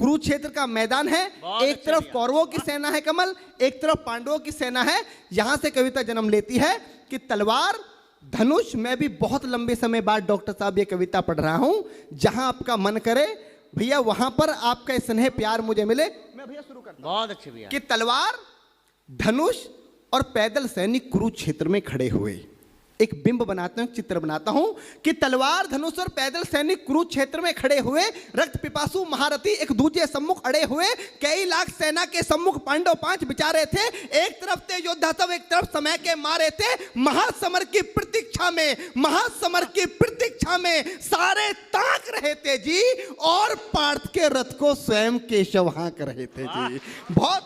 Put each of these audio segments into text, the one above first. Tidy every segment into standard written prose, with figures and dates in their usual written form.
कुरुक्षेत्र का मैदान है, एक तरफ कौरवों की सेना है कमल, एक तरफ पांडवों की सेना है। यहां से कविता जन्म लेती है कि तलवार धनुष। मैं भी बहुत लंबे समय बाद डॉक्टर साहब ये कविता पढ़ रहा हूं। जहां आपका मन करे भैया वहां पर आपका स्नेह प्यार मुझे मिले। मैं भैया शुरू करता हूं। बहुत अच्छे भैया। कि तलवार धनुष और पैदल सैनिक कुरुक्षेत्र में खड़े हुए। एक बिंब बनाता हूं, चित्र बनाता हूं कि तलवार धनुष और पैदल सैनिक कुरुक्षेत्र में खड़े हुए, रक्त पिपासु महारथी एक दूसरे सम्मुख अड़े हुए। कई लाख सेना के सम्मुख पांडव 5 बिचारे थे। एक तरफ थे योद्धा सब, एक तरफ समय के मारे थे। महासमर की प्रतीक्षा में, महासमर की प्रतीक्षा में सारे ताक रहे थे जी, और पार्थ के रथ को स्वयं केशव हाँक रहे थे जी। बहुत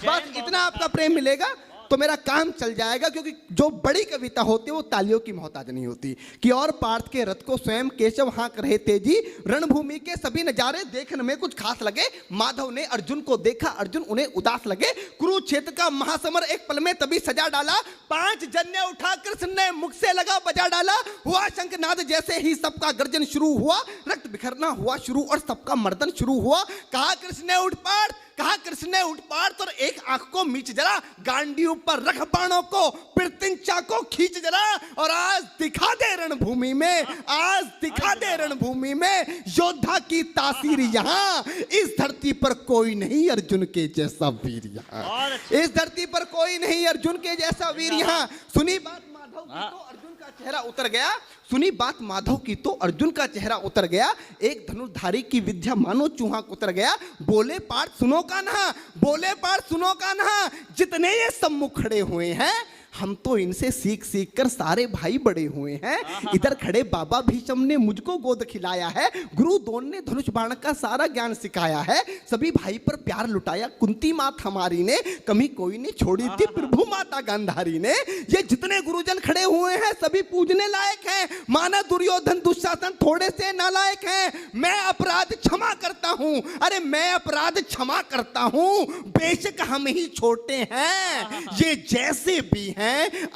बस इतना आपका प्रेम मिलेगा तो मेरा काम चल जाएगा, क्योंकि जो बड़ी कविता होती है वो तालियों की मोहताज नहीं होती। कि और पार्थ के रथ को स्वयं केशव हाँक रहे थे जी, रणभूमि के सभी नजारे देखने में कुछ खास लगे। माधव ने अर्जुन को देखा, अर्जुन उन्हें उदास लगे। कुरुक्षेत्र का महासमर एक पल में तभी सजा डाला। 5 जन्य उठा कृष्ण ने मुख से लगा बजा डाला। हुआ शंखनाद जैसे ही सबका गर्जन शुरू हुआ, रक्त बिखरना हुआ शुरू और सबका मर्दन शुरू हुआ। कहा कृष्ण ने उठ पार्थ, कहा कृष्ण ने उठ पार्थ, और एक आंख को मीच जरा, गांडी पर रख बाणों को, फिर 3 चाकों खींच जरा, और आज दिखा दे रणभूमि में, आज दिखा दे रणभूमि में योद्धा की तासीर। यहाँ इस धरती पर कोई नहीं अर्जुन के जैसा वीर, यहाँ इस धरती पर कोई नहीं अर्जुन के जैसा वीर। यहाँ सुनी बात माधव की तो अर्जुन का चेहरा उतर गया, सुनी बात माधव की तो अर्जुन का चेहरा उतर गया। एक धनुर्धारी की विद्या मानो चूहा उतर गया। बोले पार्थ सुनो कान्हा, बोले पार्थ सुनो कान्हा, जितने ये सम्मुख खड़े हुए हैं हम तो इनसे सीख सीख कर सारे भाई बड़े हुए हैं। इधर खड़े बाबा भीष्म ने मुझको गोद खिलाया है, गुरु द्रोण ने धनुष बाण का सारा ज्ञान सिखाया है, सभी भाई पर प्यार लुटाया कुंती मात हमारी ने, कमी कोई नहीं छोड़ी थी प्रभु माता गांधारी ने। ये जितने गुरुजन खड़े हुए हैं सभी पूजने लायक हैं, माना दुर्योधन दुशासन थोड़े से नालायक हैं। मैं अपराध क्षमा करता हूं, अरे मैं अपराध क्षमा करता हूं, बेशक हम ही छोटे हैं, ये जैसे भी हैं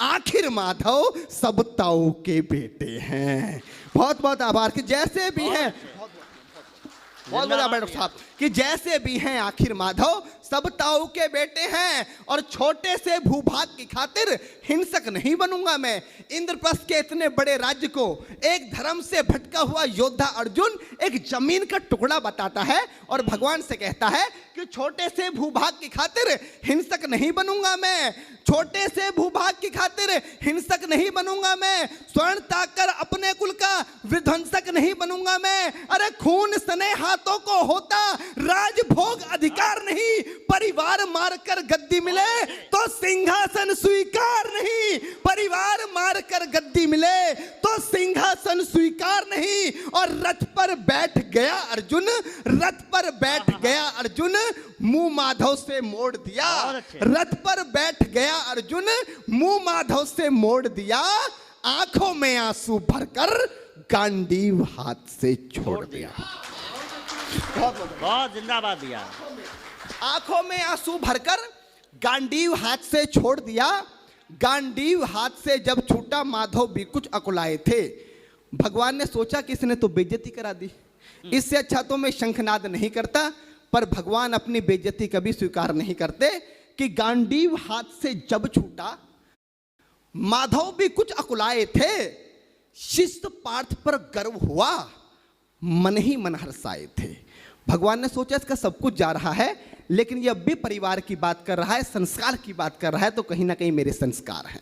आखिर माधव सब ताऊ के बेटे हैं। बहुत बहुत आभार कि जैसे भी हैं, बहुत बहुत आभार डॉक्टर साहब कि जैसे भी हैं आखिर माधव सब ताऊ के बेटे हैं। और छोटे से भूभाग की खातिर हिंसक नहीं बनूंगा मैं। इंद्रप्रस्थ के इतने बड़े राज्य को एक धर्म से भटका हुआ योद्धा अर्जुन एक जमीन का टुकड़ा बताता है और भगवान से कहता है कि छोटे से भूभाग की खातिर हिंसक नहीं बनूंगा मैं, छोटे से भूभाग की खातिर हिंसक नहीं बनूंगा मैं, स्वर्ण ताकर अपने कुल का विध्वंसक नहीं बनूंगा मैं। अरे खून सने हाथों को होता राजभोग अधिकार नहीं, परिवार मारकर गद्दी मिले तो सिंहासन स्वीकार नहीं, परिवार मारकर गद्दी मिले तो सिंहासन स्वीकार नहीं। और रथ पर बैठ गया अर्जुन, रथ पर बैठ गया अर्जुन, मुंह माधव से मोड़ दिया, रथ पर बैठ गया अर्जुन, मुंह माधव से मोड़ दिया, आंखों में आंसू भरकर गांडीव हाथ से छोड़ दिया। बहुत जिंदाबाद दिया। आंखों में आंसू भरकर गांडीव हाथ से छोड़ दिया। गांडीव हाथ से जब छूटा माधव भी कुछ अकुलाए थे। भगवान ने सोचा कि इसने तो बेइज्जती करा दी, इससे अच्छा तो मैं शंखनाद नहीं करता, पर भगवान अपनी बेइज्जती कभी स्वीकार नहीं करते। कि गांडीव हाथ से जब छूटा माधव भी कुछ अकुलाए थे, शिष्ट पार्थ पर गर्व हुआ, मन ही मन हर्षाए थे। भगवान ने सोचा इसका सब कुछ जा रहा है, लेकिन ये अब भी परिवार की बात कर रहा है, संस्कार की बात कर रहा है, तो कहीं ना कहीं मेरे संस्कार हैं।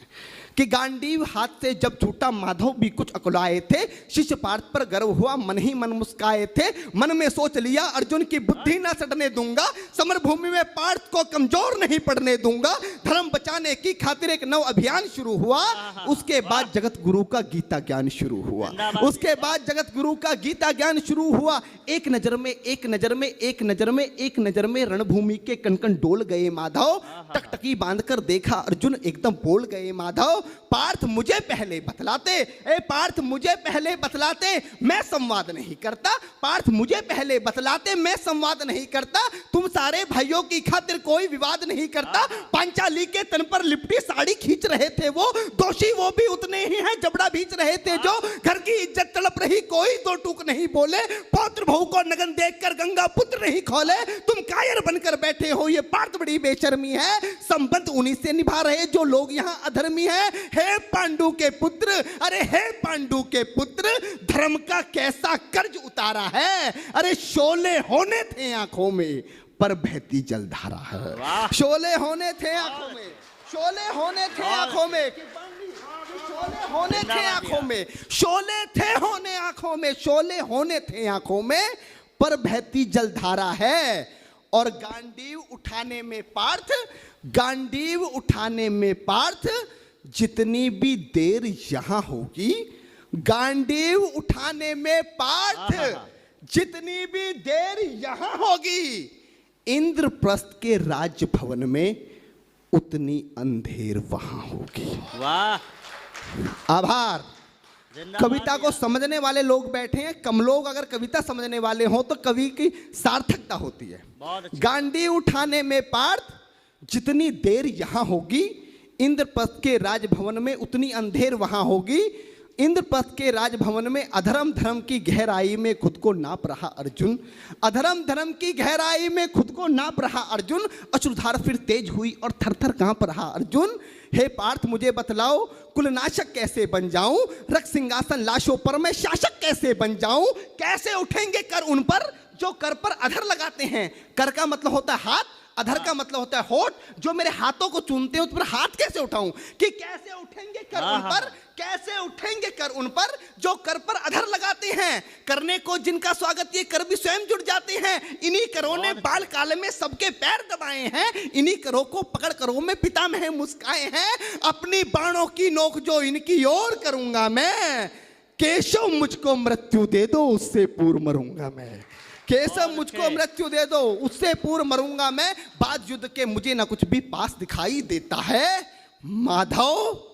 कि गांडीव हाथ से जब छूटा माधव भी कुछ अकुलाए थे, शिष्य पार्थ पर गर्व हुआ, मन ही मन मुस्काए थे। मन में सोच लिया अर्जुन की बुद्धि ना सड़ने दूंगा, समर भूमि में पार्थ को कमजोर नहीं पड़ने दूंगा। धर्म बचाने की खातिर एक नव अभियान शुरू हुआ। उसके बाद जगत गुरु का गीता ज्ञान शुरू हुआ, उसके बाद जगत गुरु का गीता ज्ञान शुरू हुआ। एक नजर में, एक नजर में, एक नजर में, एक नजर में रणभूमि के कण कण डोल गए माधव। टकटकी बांधकर देखा अर्जुन, एकदम बोल गए माधव। पार्थ मुझे पहले बतलाते, ए पार्थ मुझे पहले बतलाते, मैं संवाद नहीं करता। पार्थ मुझे पहले बतलाते, मैं संवाद नहीं करता। तुम सारे भाइयों की खातिर कोई विवाद नहीं करता। पांचाली के तन पर लिपटी साड़ी खींच रहे थे वो, दोषी वो भी उतने ही हैं, जबड़ा भींच रहे थे जो। घर की इज्जत तड़प रही, कोई दो टूक नहीं बोले। पौत्र बहू को नगन देखकर गंगा पुत्र नहीं खोले। तुम कायर बनकर बैठे हो, ये पार्थ बड़ी बेशर्मी है। संबंध उन्हीं से निभा रहे जो लोग यहाँ अधर्मी हैं। हे पांडु के पुत्र, अरे हे पांडु के पुत्र, धर्म का कैसा कर्ज उतारा है। अरे शोले होने थे आंखों में पर बहती जलधारा है। शोले होने थे आंखों में, शोले होने थे आंखों में, शोले होने थे आंखों में, शोले थे होने आंखों में, शोले होने थे आंखों में पर बहती जलधारा है। और गांडीव उठाने में पार्थ, गांडीव उठाने में पार्थ, जितनी भी देर यहां होगी, गांडीव उठाने में पार्थ जितनी भी देर यहां होगी, इंद्रप्रस्थ के राजभवन में उतनी अंधेर वहां होगी। वाह, आभार। कविता को समझने वाले लोग बैठे हैं, कम लोग अगर कविता समझने वाले हो तो कवि की सार्थकता होती है। गांडी उठाने में पार्थ जितनी देर यहां होगी, इंद्रप्रस्थ के राजभवन में उतनी अंधेर वहां होगी। इंद्रप्रस्थ के राजभवन में अधर्म धर्म की गहराई में खुद को नाप रहा अर्जुन, अधर्म धर्म की गहराई में खुद को नाप रहा अर्जुन। अश्रुधार फिर तेज हुई और थर थर कांप रहा अर्जुन। हे पार्थ मुझे बतलाओ, कुलनाशक कैसे बन जाऊं, रक्त सिंहासन लाशों पर मैं शासक कैसे बन जाऊं। कैसे उठेंगे कर उन पर जो कर पर अधर लगाते हैं। कर का मतलब होता है हाथ, अधर का मतलब होता है होठ। जो मेरे हाथों को चूमते हैं उस पर हाथ कैसे उठाऊं, कि कैसे उठेंगे कर उन पर, कैसे उठेंगे कर उन पर जो कर पर अधर लगाते हैं। करने को जिनका स्वागत ये कर भी स्वयं जुड़ जाते हैं। इन्हीं करों ने बाल काल में सबके पैर दबाए हैं, इन्हीं करों को पकड़ करों में पितामह मुस्काए हैं। अपनी बाणों की नोक जो इनकी ओर करूंगा मैं, केशव मुझको मृत्यु दे दो उससे पूर्व मरूंगा मैं। केशव मुझको मृत्यु दे दो उससे पूर्व मरूंगा मैं। बाद युद्ध के मुझे ना कुछ भी पास दिखाई देता है। माधव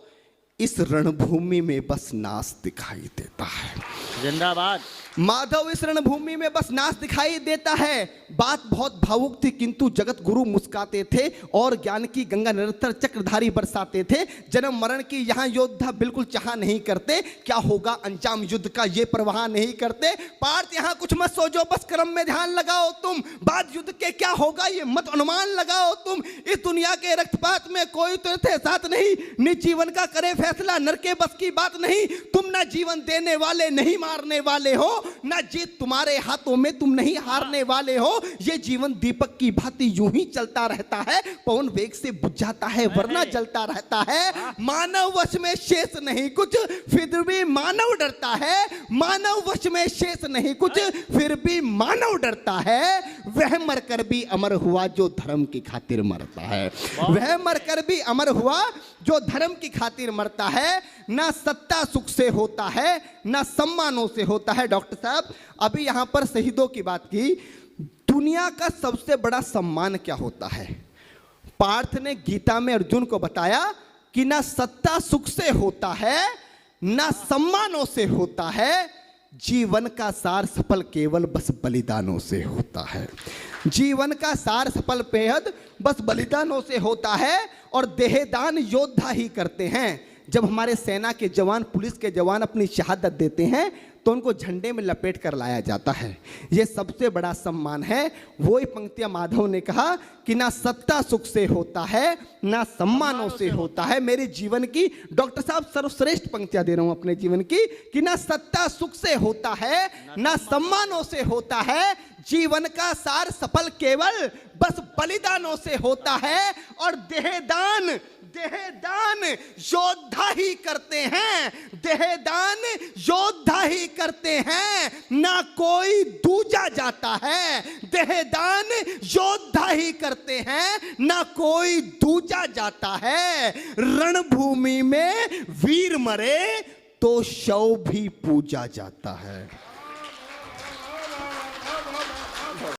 इस रणभूमि में बस नाश दिखाई देता है। जिंदाबाद। माधव इस रणभूमि में बस नाश दिखाई देता है। बात बहुत भावुक थी किंतु जगत गुरु मुस्काते थे और ज्ञान की गंगा निरंतर चक्रधारी बरसाते थे। जन्म मरण की यहाँ योद्धा बिल्कुल चाह नहीं करते, क्या होगा अंजाम युद्ध का ये परवाह नहीं करते। पार्थ यहाँ कुछ मत सोचो, बस कर्म में ध्यान लगाओ तुम। बाद युद्ध के क्या होगा ये मत अनुमान लगाओ तुम। इस दुनिया के रक्तपात में कोई तो थे साथ नहीं, निज जीवन का करे फैसला नर के बस की बात नहीं। तुम ना जीवन देने वाले नहीं मारने वाले हो, ना जीत तुम्हारे हाथों में तुम नहीं हारने वाले हो। ये जीवन दीपक की भांति यूं ही चलता रहता है, पवन वेग से बुझ जाता है वरना जलता रहता है। मानव वश में शेष नहीं कुछ फिर भी मानव डरता है, मानव वश में शेष नहीं कुछ फिर भी मानव डरता है। वह मरकर भी अमर हुआ जो धर्म की खातिर मरता है, वह मरकर भी अमर हुआ जो धर्म की खातिर मरता है। ना सत्ता सुख से होता है ना सम्मानों से होता है। डॉक्टर साहब अभी यहां पर शहीदों की बात की, दुनिया का सबसे बड़ा सम्मान क्या होता है? पार्थ ने गीता में अर्जुन को बताया कि ना सत्ता सुख से होता है ना सम्मानों से होता है। जीवन का सार सफल केवल बस बलिदानों से होता है। जीवन का सार सफल बेहद बस बलिदानों से होता है और देहदान योद्धा ही करते हैं। जब हमारे सेना के जवान पुलिस के जवान अपनी शहादत देते हैं तो उनको झंडे में लपेट कर लाया जाता है, ये सबसे बड़ा सम्मान है। वही पंक्तियां माधव ने कहा कि ना सत्ता सुख से होता है ना सम्मानों से होता है। मेरे जीवन की डॉक्टर साहब सर्वश्रेष्ठ पंक्तियां दे रहा हूं अपने जीवन की, कि ना सत्ता सुख से होता है ना सम्मानों से होता है। जीवन का सार सफल केवल बस बलिदानों से होता है और देहदान देहदान योद्धा ही करते हैं, देहदान योद्धा ही करते हैं, ना कोई दूजा जाता है। देहदान योद्धा ही करते हैं ना कोई दूजा जाता है। रणभूमि में वीर मरे तो शव भी पूजा जाता है।